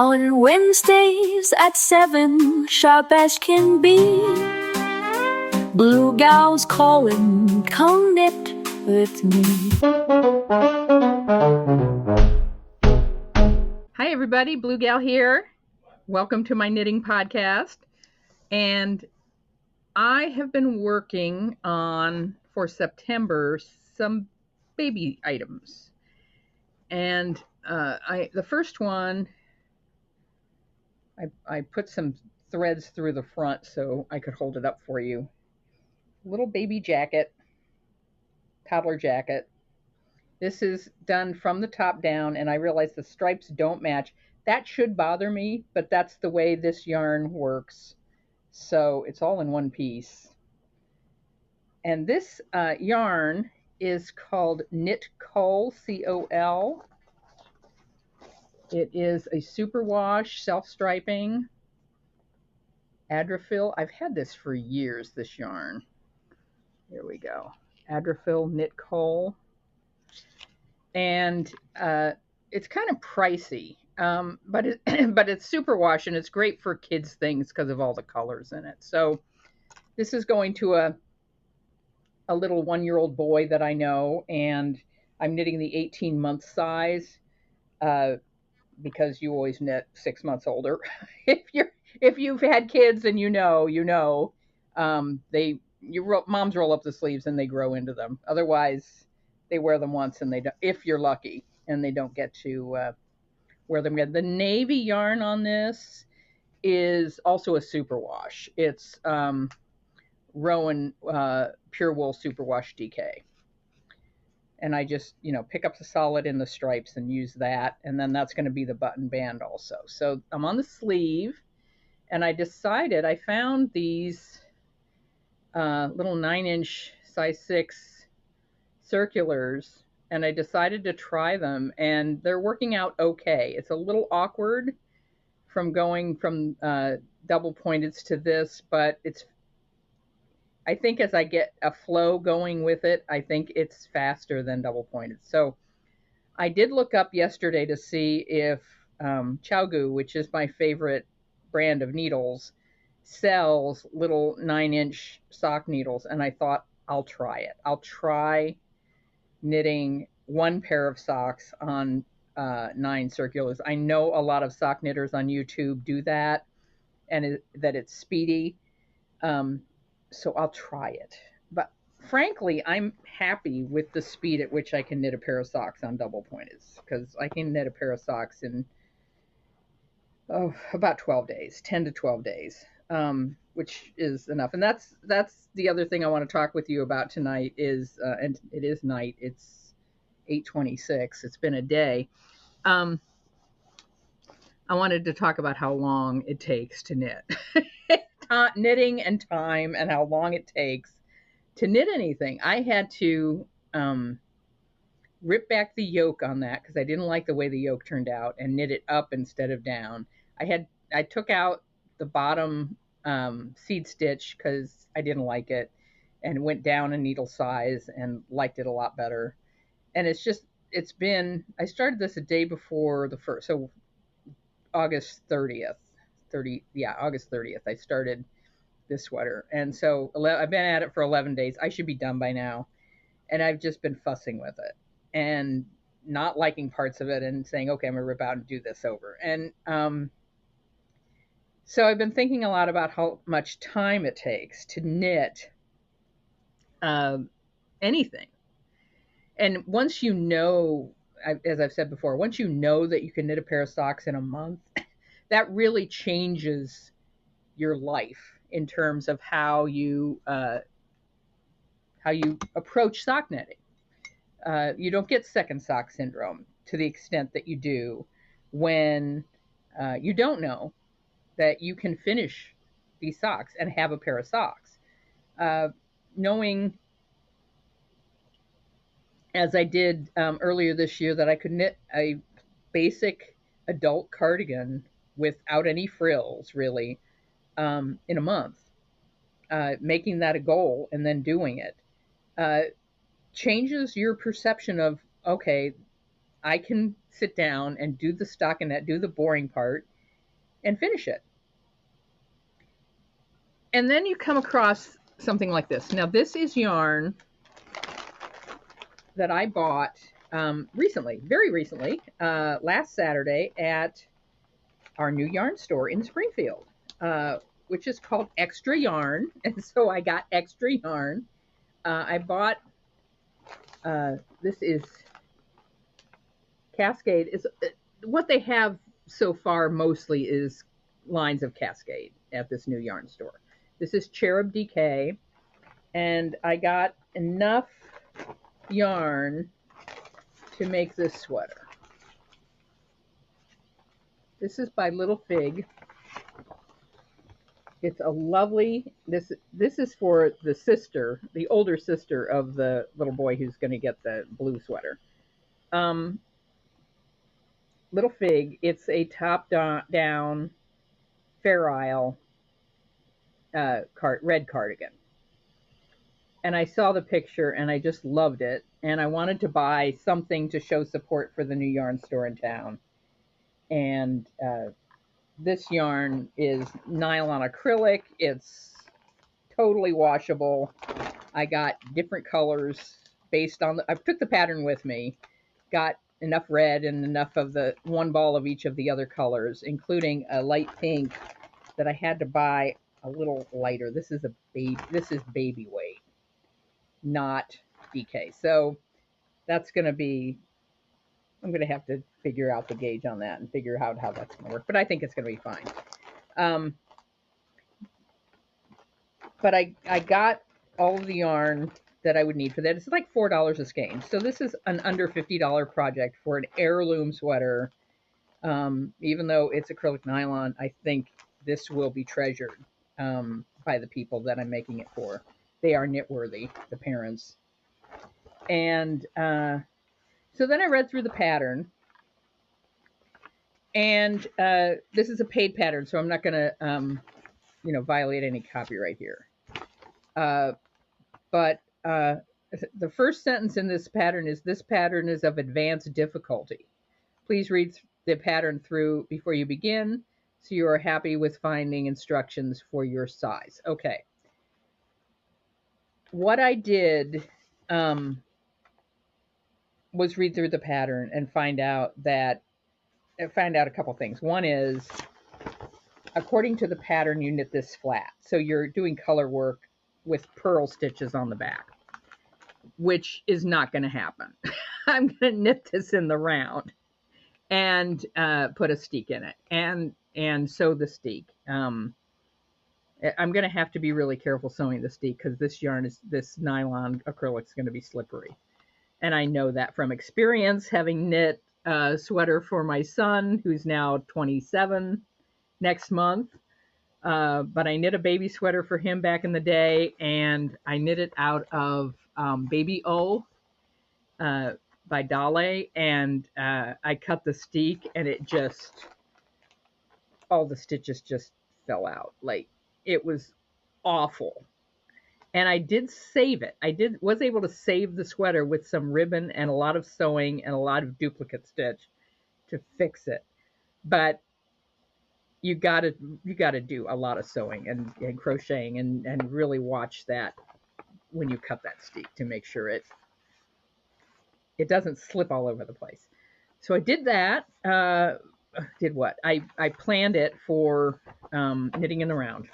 On Wednesdays at 7, sharp as can be, Blue Gal's calling, come knit with me. Hi everybody, Blue Gal here. Welcome to my knitting podcast. And I have been working on, for September, some baby items. And the first one, I put some threads through the front so I could hold it up for you. Little baby jacket, toddler jacket. This is done from the top down, and I realize the stripes don't match. That should bother me, but that's the way this yarn works. So it's all in one piece. And this yarn is called Knit Col, C-O-L. It is a superwash, self-striping, Adrofill. I've had this for years, this yarn. Here we go. Adrofill Knit Col. And it's kind of pricey, but it's superwash, and it's great for kids' things because of all the colors in it. So this is going to a little 1-year-old boy that I know, and I'm knitting the 18-month size because you always knit 6 months older. if you've had kids and moms roll up the sleeves and they grow into them. Otherwise, they wear them once and they don't, if you're lucky, and they don't get to wear them again. The navy yarn on this is also a superwash. It's Rowan Pure Wool Superwash DK. And I just, pick up the solid in the stripes and use that. And then that's going to be the button band also. So I'm on the sleeve, and I found these little 9-inch size 6 circulars, and I decided to try them, and they're working out okay. It's a little awkward from going from double pointeds to this, but I think as I get a flow going with it, I think it's faster than double pointed. So I did look up yesterday to see if Chowgu, which is my favorite brand of needles, sells little 9-inch sock needles, and I thought I'll try it. I'll try knitting one pair of socks on 9 circulars. I know a lot of sock knitters on YouTube do that, and that it's speedy. So I'll try it. But frankly, I'm happy with the speed at which I can knit a pair of socks on double pointeds, because I can knit a pair of socks in about 12 days, 10 to 12 days, which is enough. And that's the other thing I want to talk with you about tonight is, and it is night, it's 8:26, it's been a day. I wanted to talk about how long it takes to knit. Knitting and time, and how long it takes to knit anything. I had to rip back the yoke on that because I didn't like the way the yoke turned out, and knit it up instead of down. I took out the bottom seed stitch because I didn't like it, and went down a needle size and liked it a lot better. And I started this a day before the first, so August 30th. August 30th, I started this sweater. And so I've been at it for 11 days. I should be done by now. And I've just been fussing with it and not liking parts of it and saying, okay, I'm going to rip out and do this over. And so I've been thinking a lot about how much time it takes to knit anything. And once you know, as I've said before, once you know that you can knit a pair of socks in a month, that really changes your life in terms of how you approach sock knitting. You don't get second sock syndrome to the extent that you do when you don't know that you can finish these socks and have a pair of socks. Knowing, as I did earlier this year, that I could knit a basic adult cardigan without any frills, really, in a month, making that a goal and then doing it, changes your perception of, okay, I can sit down and do the stockinette, do the boring part, and finish it. And then you come across something like this. Now, this is yarn that I bought recently, very recently, last Saturday at our new yarn store in Springfield, which is called Extra Yarn. And so I got extra yarn. I bought, this is Cascade. Is what they have so far mostly is lines of Cascade at this new yarn store. This is Cherub DK, and I got enough yarn to make this sweater. This is by Little Fig. It's a lovely, this is for the sister, the older sister of the little boy who's going to get the blue sweater. Little Fig, it's a top-down Fair Isle red cardigan. And I saw the picture and I just loved it. And I wanted to buy something to show support for the new yarn store in town. And this yarn is nylon acrylic. It's totally washable. I got different colors based on I took the pattern with me, got enough red and enough of the one ball of each of the other colors, including a light pink that I had to buy a little lighter. This is baby weight, not DK. So that's going to be, I'm going to have to figure out the gauge on that and figure out how that's going to work. But I think it's going to be fine. But I got all of the yarn that I would need for that. It's like $4 a skein. So this is an under $50 project for an heirloom sweater. Even though it's acrylic nylon, I think this will be treasured by the people that I'm making it for. They are knit worthy, the parents. And so then I read through the pattern. And this is a paid pattern, so I'm not going to, violate any copyright here. But the first sentence in this pattern is of advanced difficulty. Please read the pattern through before you begin so you are happy with finding instructions for your size. Okay. What I did was read through the pattern and find out a couple things. One is, according to the pattern, you knit this flat. So you're doing color work with purl stitches on the back, which is not going to happen. I'm going to knit this in the round and put a steek in it and sew the steek. I'm going to have to be really careful sewing the steek because this nylon acrylic is going to be slippery. And I know that from experience, having knit a sweater for my son, who's now 27 next month. But I knit a baby sweater for him back in the day, and I knit it out of Baby O by Dale, and I cut the steek, and all the stitches just fell out. Like, it was awful. And I did save it. Was able to save the sweater with some ribbon and a lot of sewing and a lot of duplicate stitch to fix it. But you gotta do a lot of sewing and crocheting and really watch that when you cut that steek to make sure it doesn't slip all over the place. So I did that. Did what? I planned it for knitting in the round.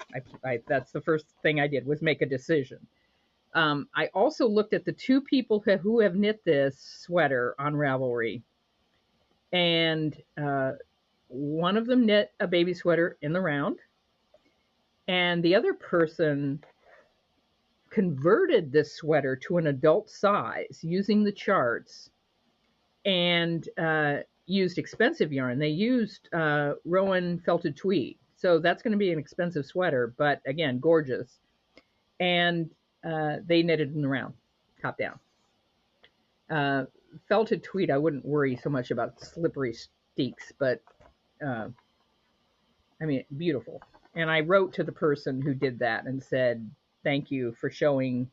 That's the first thing I did, was make a decision. I also looked at the two people who have knit this sweater on Ravelry, and one of them knit a baby sweater in the round, and the other person converted this sweater to an adult size using the charts and used expensive yarn. They used Rowan felted tweed. So that's going to be an expensive sweater, but again, gorgeous. And they knitted in the round, top down. Felted tweed, I wouldn't worry so much about slippery steeks, but beautiful. And I wrote to the person who did that and said, thank you for showing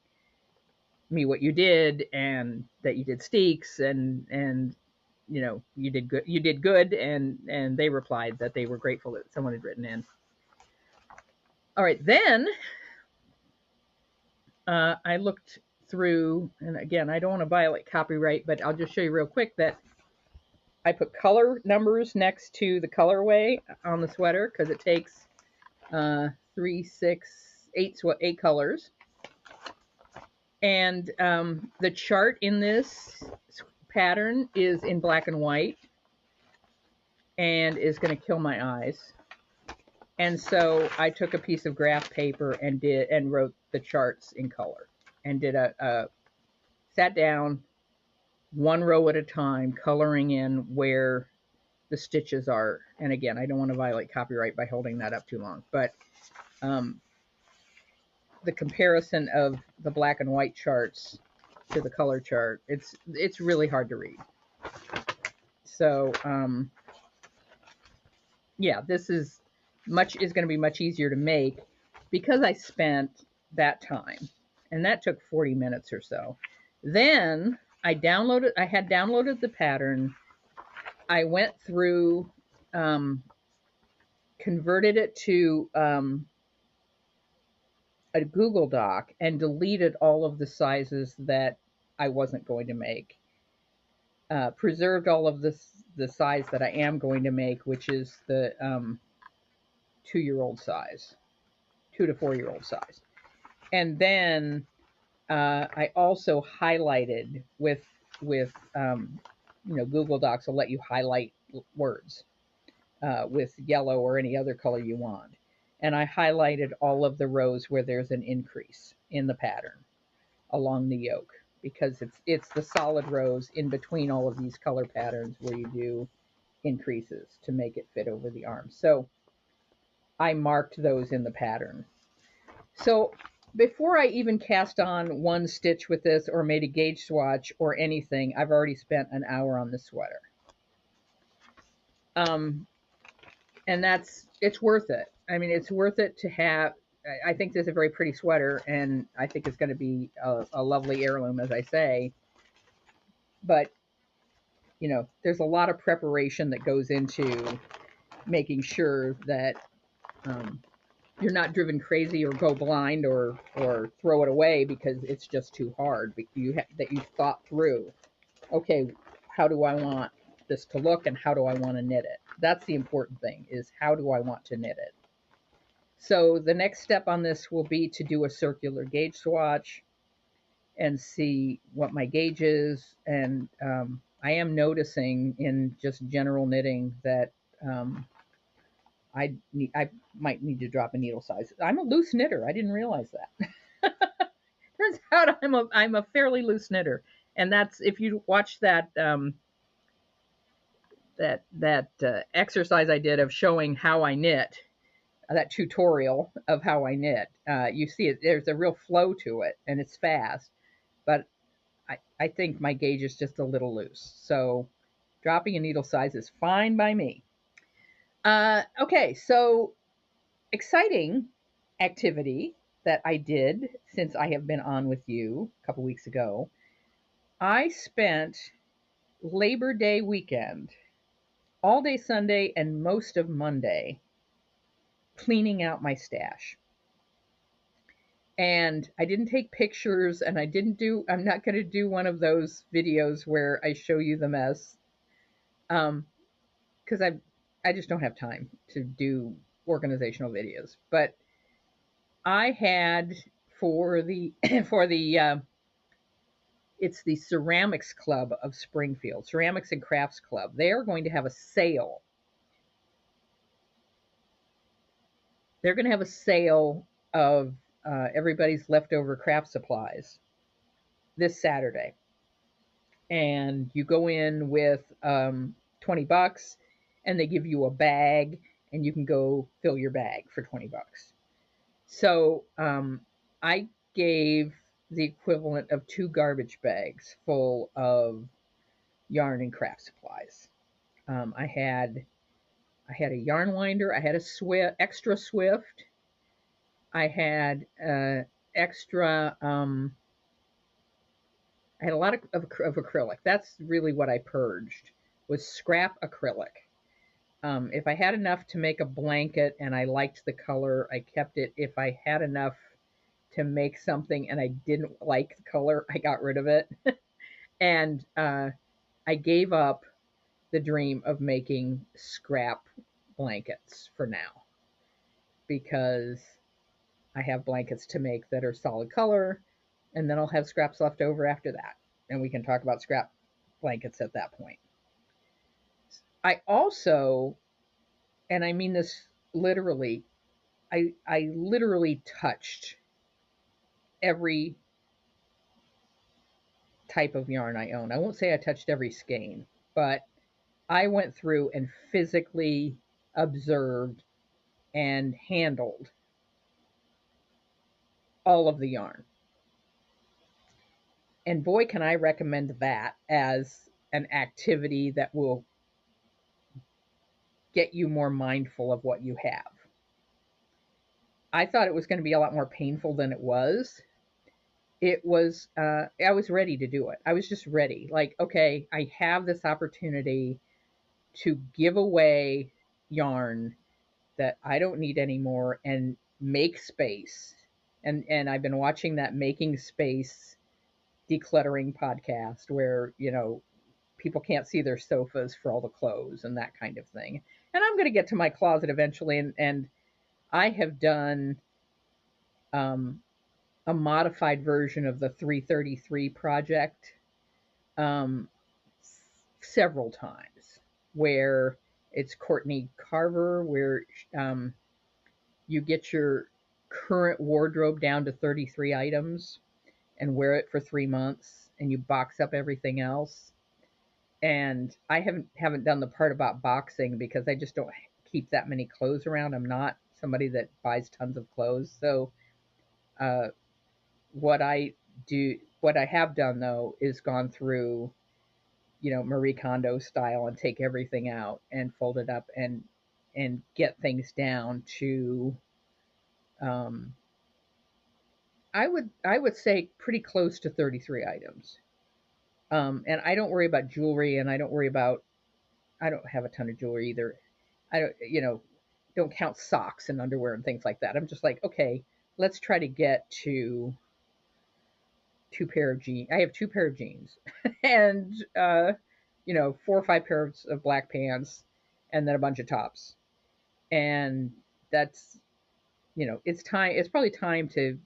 me what you did and that you did steeks and you did good, and they replied that they were grateful that someone had written in. All right, then I looked through, and again, I don't want to violate copyright, but I'll just show you real quick that I put color numbers next to the colorway on the sweater because it takes 3, 6, 8 colors. And the chart in this pattern is in black and white and is going to kill my eyes. And so I took a piece of graph paper and wrote the charts in color and sat down one row at a time, coloring in where the stitches are. And again, I don't want to violate copyright by holding that up too long, but the comparison of the black and white charts to the color chart, it's really hard to read. So yeah, this is going to be much easier to make because I spent that time, and that took 40 minutes or so. Then I had downloaded the pattern. I went through, converted it to a Google Doc and deleted all of the sizes that I wasn't going to make. Preserved all of the size that I am going to make, which is the 2-year-old size, 2 to 4-year-old size. And then I also highlighted with Google Docs will let you highlight words with yellow or any other color you want. And I highlighted all of the rows where there's an increase in the pattern along the yoke, because it's the solid rows in between all of these color patterns where you do increases to make it fit over the arm. So I marked those in the pattern. So before I even cast on one stitch with this or made a gauge swatch or anything, I've already spent an hour on the sweater. And it's worth it. I mean, it's worth it to have. I think this is a very pretty sweater, and I think it's going to be a lovely heirloom, as I say. But, there's a lot of preparation that goes into making sure that you're not driven crazy or go blind or throw it away because it's just too hard. That you've thought through, okay, how do I want this to look and how do I want to knit it? That's the important thing, is how do I want to knit it? So the next step on this will be to do a circular gauge swatch and see what my gauge is. And I am noticing in just general knitting that I might need to drop a needle size. I'm a loose knitter. I didn't realize that. Turns out I'm a fairly loose knitter, and that's, if you watch that exercise I did of showing how I knit, that tutorial of how I knit, you see it. There's a real flow to it, and it's fast. But I think my gauge is just a little loose, so dropping a needle size is fine by me. Okay, so exciting activity that I did since I have been on with you a couple weeks ago. I spent Labor Day weekend, all day Sunday and most of Monday, cleaning out my stash. And I didn't take pictures, and I'm not going to do one of those videos where I show you the mess, because I just don't have time to do organizational videos. But I had for the it's the Ceramics Club of Springfield, Ceramics and Crafts Club. They are going to have a sale. They're going to have a sale of everybody's leftover craft supplies this Saturday. And you go in with $20, and they give you a bag, and you can go fill your bag for $20. So I gave the equivalent of 2 garbage bags full of yarn and craft supplies. I had a yarn winder. I had a extra Swift. I had extra. I had a lot of acrylic. That's really what I purged was scrap acrylic. If I had enough to make a blanket and I liked the color, I kept it. If I had enough to make something and I didn't like the color, I got rid of it. And I gave up the dream of making scrap blankets for now because I have blankets to make that are solid color, and then I'll have scraps left over after that. And we can talk about scrap blankets at that point. I also, and I mean this literally, I literally touched every type of yarn I own. I won't say I touched every skein, but I went through and physically observed and handled all of the yarn. And boy, can I recommend that as an activity that will get you more mindful of what you have. I thought it was going to be a lot more painful than it was. I was ready to do it. I was just ready. Like, okay, I have this opportunity to give away yarn that I don't need anymore and make space. And I've been watching that Making Space decluttering podcast where, people can't see their sofas for all the clothes and that kind of thing. And I'm going to get to my closet eventually, and I have done um, a modified version of the 333 project um, several times, where it's Courtney Carver, where um, you get your current wardrobe down to 33 items and wear it for 3 months, and you box up everything else. And I haven't done the part about boxing because I just don't keep that many clothes around. I'm not somebody that buys tons of clothes. So uh, what I have done though is gone through, Marie Kondo style and take everything out and fold it up and get things down to um, I would say pretty close to 33 items. And I don't worry about jewelry, and I don't have a ton of jewelry either. I don't count socks and underwear and things like that. I'm just like, okay, let's try to get to two pair of jeans. I have two pair of jeans, and 4 or 5 pairs of black pants, and then a bunch of tops. And that's it's time. It's probably time to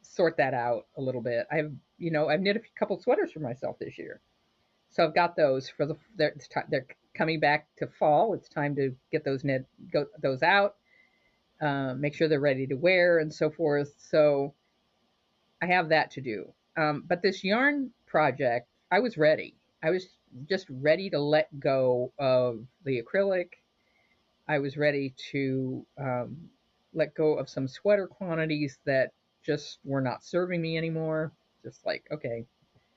sort that out a little bit. I've knit a couple sweaters for myself this year, so I've got those for they're coming back to fall. It's time to get those out, make sure they're ready to wear and so forth. So I have that to do. But this yarn project, I was ready. I was just ready to let go of the acrylic. I was ready to let go of some sweater quantities that just were not serving me anymore. Just like, okay,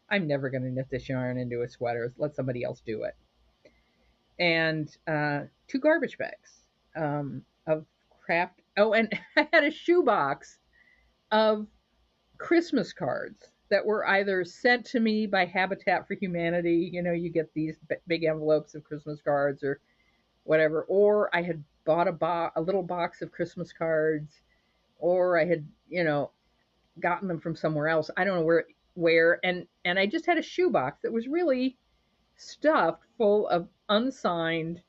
I'm never going to knit this yarn into a sweater. Let somebody else do it. And 2 garbage bags of craft. Oh, and I had a shoebox of Christmas cards that were either sent to me by Habitat for Humanity. You get these big envelopes of Christmas cards or whatever, or I had bought a little box of Christmas cards, or I had gotten them from somewhere else. I don't know where, and I just had a shoebox that was really stuffed full of unsigned,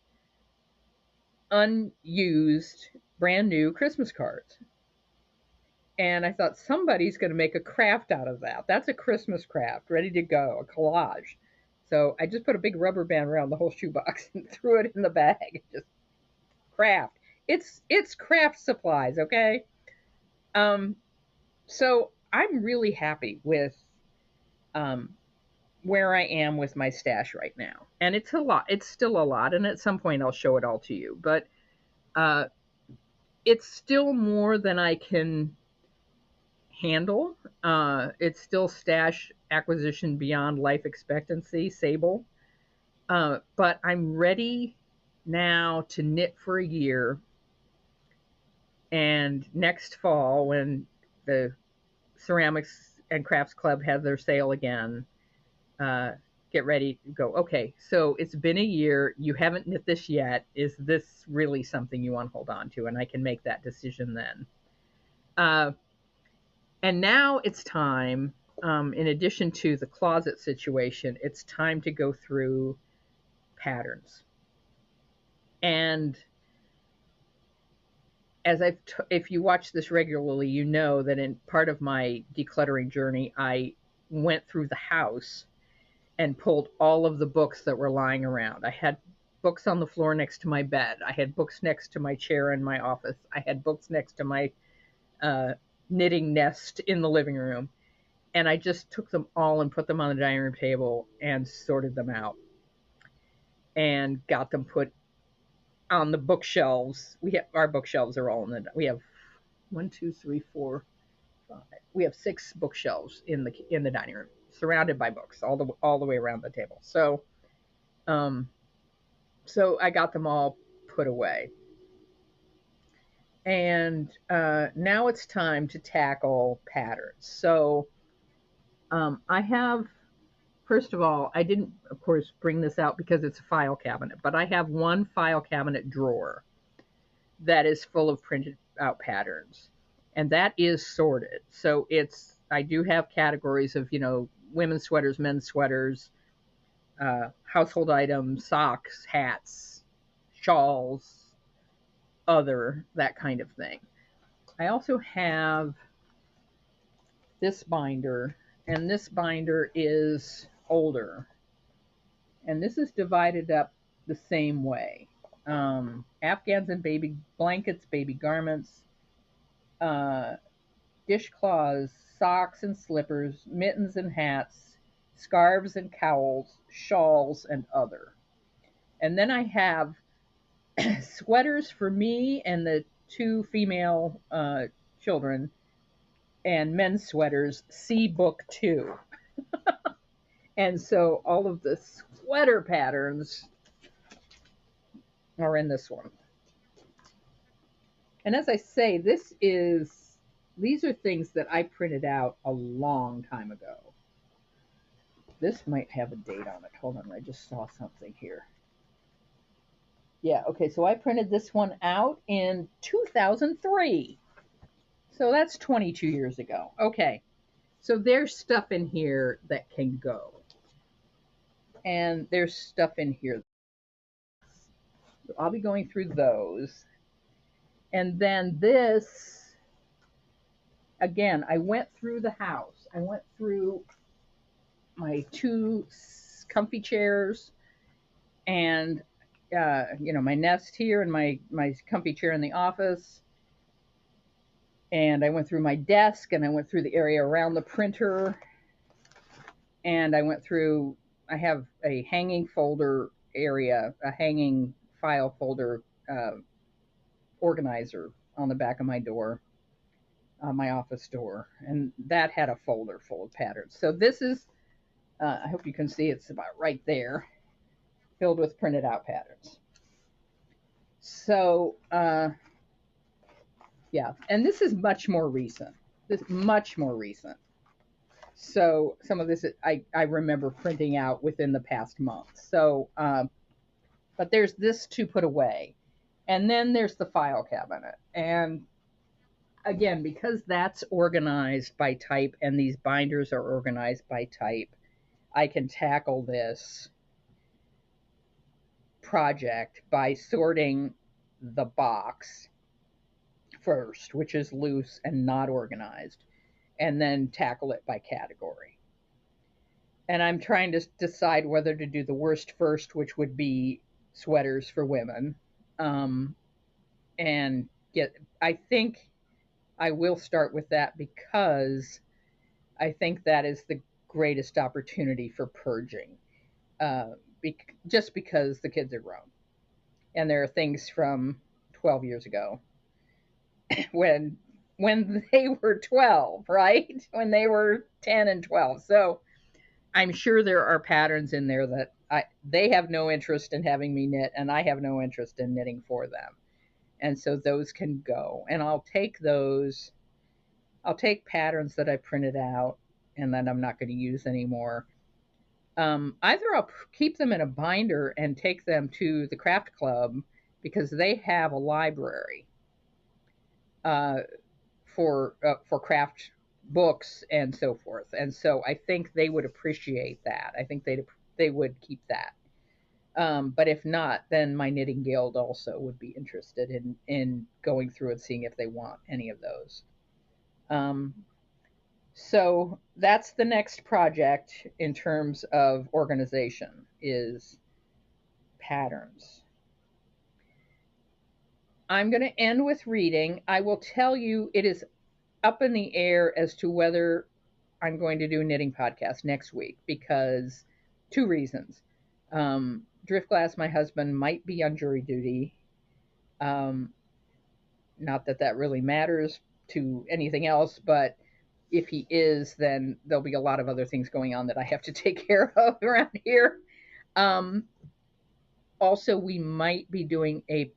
unused, brand new Christmas cards. And I thought somebody's going to make a craft out of that. That's a Christmas craft ready to go, a collage. So I just put a big rubber band around the whole shoebox and threw it in the bag. Just craft. It's craft supplies, okay? Um, so I'm really happy with um, where I am with my stash right now, and it's a lot. It's still a lot, and at some point I'll show it all to you. But uh, it's still more than I can handle. It's still stash acquisition beyond life expectancy, Sable. But I'm ready now to knit for a year. And next fall, when the Ceramics and Crafts Club have their sale again, uh, get ready to go, okay, so it's been a year. You haven't knit this yet. Is this really something you want to hold on to? And I can make that decision then. Uh, and now it's time, in addition to the closet situation, it's time to go through patterns. And if you watch this regularly, you know that in part of my decluttering journey, I went through the house and pulled all of the books that were lying around. I had books on the floor next to my bed. I had books next to my chair in my office. I had books next to my uh, knitting nest in the living room. And I just took them all and put them on the dining room table and sorted them out and got them put on the bookshelves. Our bookshelves are all we have one, two, three, four, five. We have 6 bookshelves in the dining room, surrounded by books all the way around the table. Um, so I got them all put away, and now it's time to tackle patterns. So I have. First of all, I didn't, of course, bring this out because it's a file cabinet, but I have one file cabinet drawer that is full of printed out patterns, and that is sorted. So I do have categories of, women's sweaters, men's sweaters, household items, socks, hats, shawls, that kind of thing. I also have this binder, and this binder is older, and this is divided up the same way. Afghans and baby blankets, baby garments, uh, dishcloths, socks and slippers, mittens and hats, scarves and cowls, shawls, and other. And then I have sweaters for me and the 2 female children, and men's sweaters, see book 2. And so all of the sweater patterns are in this one. And as I say, these are things that I printed out a long time ago. This might have a date on it. Hold on, I just saw something here. Yeah, okay, so I printed this one out in 2003. So that's 22 years ago. Okay, so there's stuff in here that can go. And there's stuff in here. I'll be going through those. And then this, again, I went through the house. I went through my 2 comfy chairs and, my nest here and my comfy chair in the office. And I went through my desk, and I went through the area around the printer. And I have a hanging folder area, a hanging file folder organizer on the back of my door, my office door, and that had a folder full of patterns. So this is, I hope you can see, it's about right there, filled with printed out patterns. So, yeah, and this is much more recent. So some of this I remember printing out within the past month. So, but there's this to put away. And then there's the file cabinet. And again, because that's organized by type and these binders are organized by type, I can tackle this project by sorting the box first, which is loose and not organized, and then tackle it by category. And I'm trying to decide whether to do the worst first, which would be sweaters for women. And I think I will start with that because I think that is the greatest opportunity for purging, just because the kids are grown. And there are things from 12 years ago when they were 12, right? When they were 10 and 12. So I'm sure there are patterns in there that they have no interest in having me knit, and I have no interest in knitting for them. And so those can go. And I'll take patterns that I printed out and that I'm not going to use anymore, Either I'll keep them in a binder and take them to the craft club because they have a library uh, for craft books and so forth, and so I think they would appreciate that. I think they would keep that. But if not, then my knitting guild also would be interested in going through and seeing if they want any of those. Um, so that's the next project in terms of organization is patterns. I'm going to end with reading. I will tell you it is up in the air as to whether I'm going to do a knitting podcast next week because two reasons. Driftglass, my husband, might be on jury duty. Um, Not that that really matters to anything else, but if he is, then there'll be a lot of other things going on that I have to take care of around here. Um, Also, we might be doing a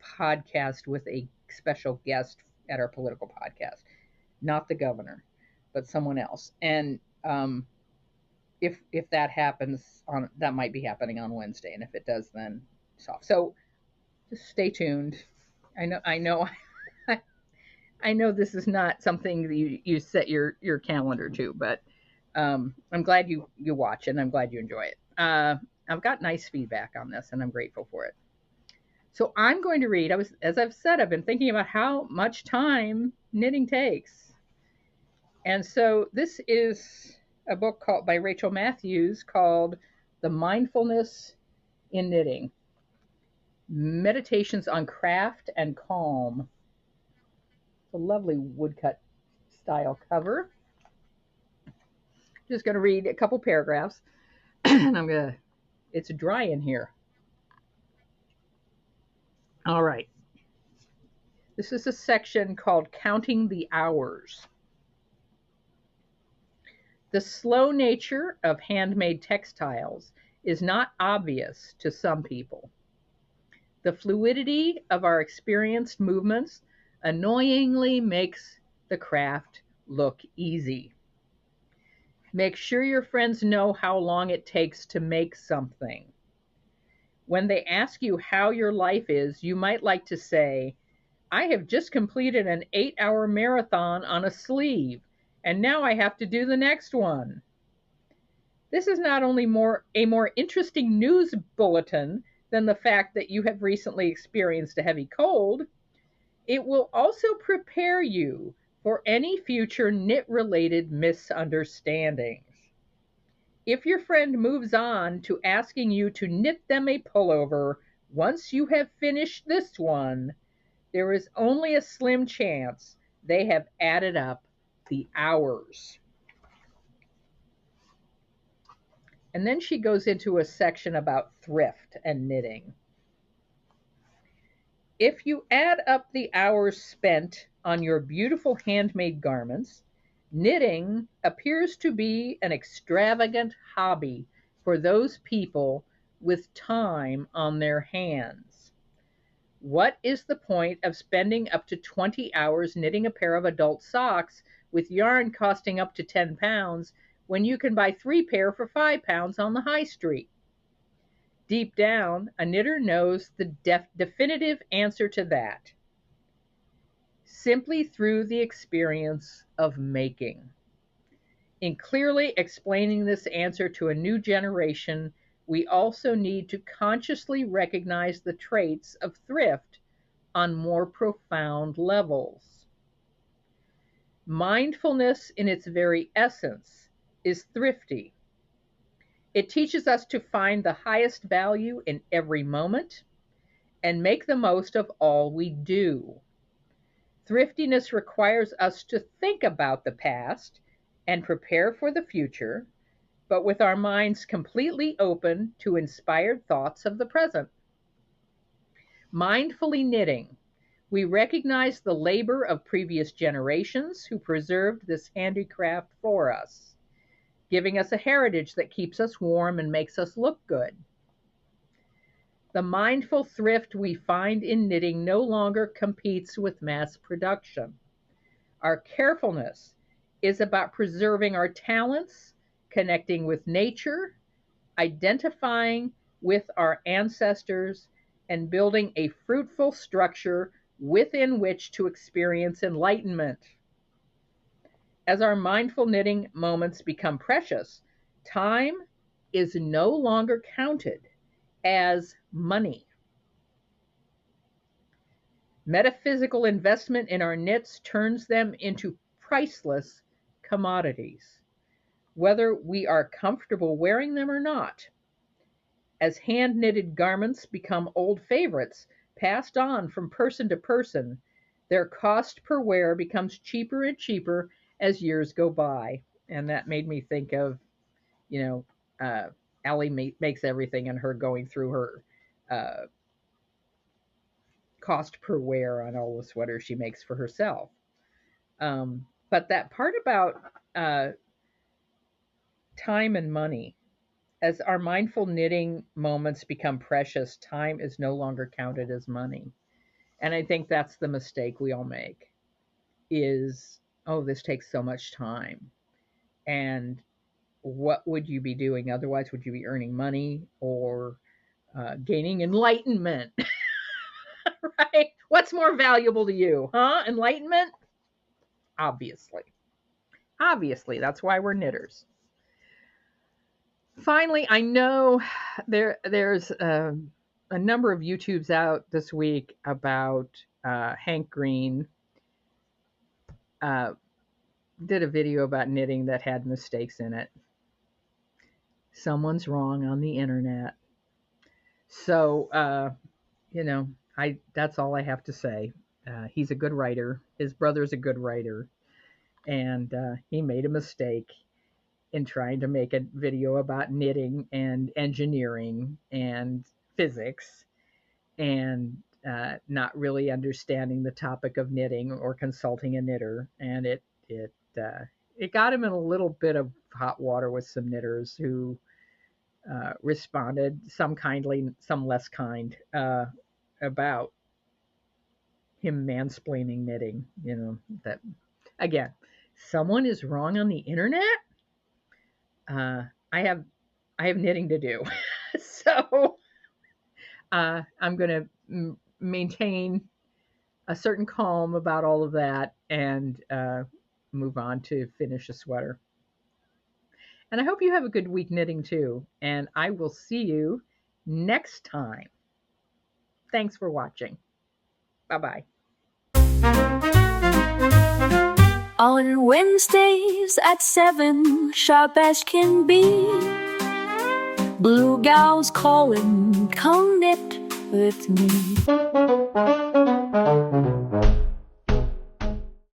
podcast with a special guest at our political podcast, not the governor, but someone else. And if that happens on that might be happening on Wednesday, and if it does, then it's off. So just stay tuned. I know I know this is not something that you set your calendar to, but I'm glad you watch and I'm glad you enjoy it. I've got nice feedback on this, and I'm grateful for it. So I'm going to read. As I've said, I've been thinking about how much time knitting takes, and so this is a book by Rachel Matthews called "The Mindfulness in Knitting: Meditations on Craft and Calm." It's a lovely woodcut style cover. Just going to read a couple paragraphs, and it's dry in here. All right. This is a section called Counting the Hours. The slow nature of handmade textiles is not obvious to some people. The fluidity of our experienced movements annoyingly makes the craft look easy. Make sure your friends know how long it takes to make something. When they ask you how your life is, you might like to say, I have just completed an 8-hour marathon on a sleeve, and now I have to do the next one. This is not only a more interesting news bulletin than the fact that you have recently experienced a heavy cold, it will also prepare you for any future knit-related misunderstandings. If your friend moves on to asking you to knit them a pullover once you have finished this one, there is only a slim chance they have added up the hours. And then she goes into a section about thrift and knitting. If you add up the hours spent on your beautiful handmade garments, knitting appears to be an extravagant hobby for those people with time on their hands. What is the point of spending up to 20 hours knitting a pair of adult socks with yarn costing up to £10 when you can buy 3 pair for £5 on the high street? Deep down, a knitter knows the definitive answer to that. Simply through the experience of making. In clearly explaining this answer to a new generation, we also need to consciously recognize the traits of thrift on more profound levels. Mindfulness, in its very essence, is thrifty. It teaches us to find the highest value in every moment and make the most of all we do. Thriftiness requires us to think about the past and prepare for the future, but with our minds completely open to inspired thoughts of the present. Mindfully knitting, we recognize the labor of previous generations who preserved this handicraft for us, giving us a heritage that keeps us warm and makes us look good. The mindful thrift we find in knitting no longer competes with mass production. Our carefulness is about preserving our talents, connecting with nature, identifying with our ancestors, and building a fruitful structure within which to experience enlightenment. As our mindful knitting moments become precious, time is no longer counted as money. Metaphysical investment in our knits turns them into priceless commodities, whether we are comfortable wearing them or not. As hand knitted garments become old favorites, passed on from person to person, their cost per wear becomes cheaper and cheaper as years go by. And that made me think of, you know, Allie makes everything and her going through her uh, cost per wear on all the sweaters she makes for herself. But that part about time and money, as our mindful knitting moments become precious, time is no longer counted as money. And I think that's the mistake we all make is, oh, this takes so much time. And what would you be doing otherwise? Would you be earning money or gaining enlightenment? Right? What's more valuable to you? Huh? Enlightenment? Obviously. Obviously, that's why we're knitters. Finally, I know there's a number of YouTubes out this week about Hank Green did a video about knitting that had mistakes in it. Someone's wrong on the internet. So, that's all I have to say. He's a good writer. His brother's a good writer, and he made a mistake in trying to make a video about knitting and engineering and physics, and not really understanding the topic of knitting or consulting a knitter, and it got him in a little bit of hot water with some knitters who responded, some kindly, some less kind, about him mansplaining knitting. That again, someone is wrong on the internet. I have knitting to do, so I'm going to maintain a certain calm about all of that and move on to finish a sweater. And I hope you have a good week knitting too. And I will see you next time. Thanks for watching. Bye-bye. On Wednesdays at 7, sharp as can be, blue gals calling, come knit with me.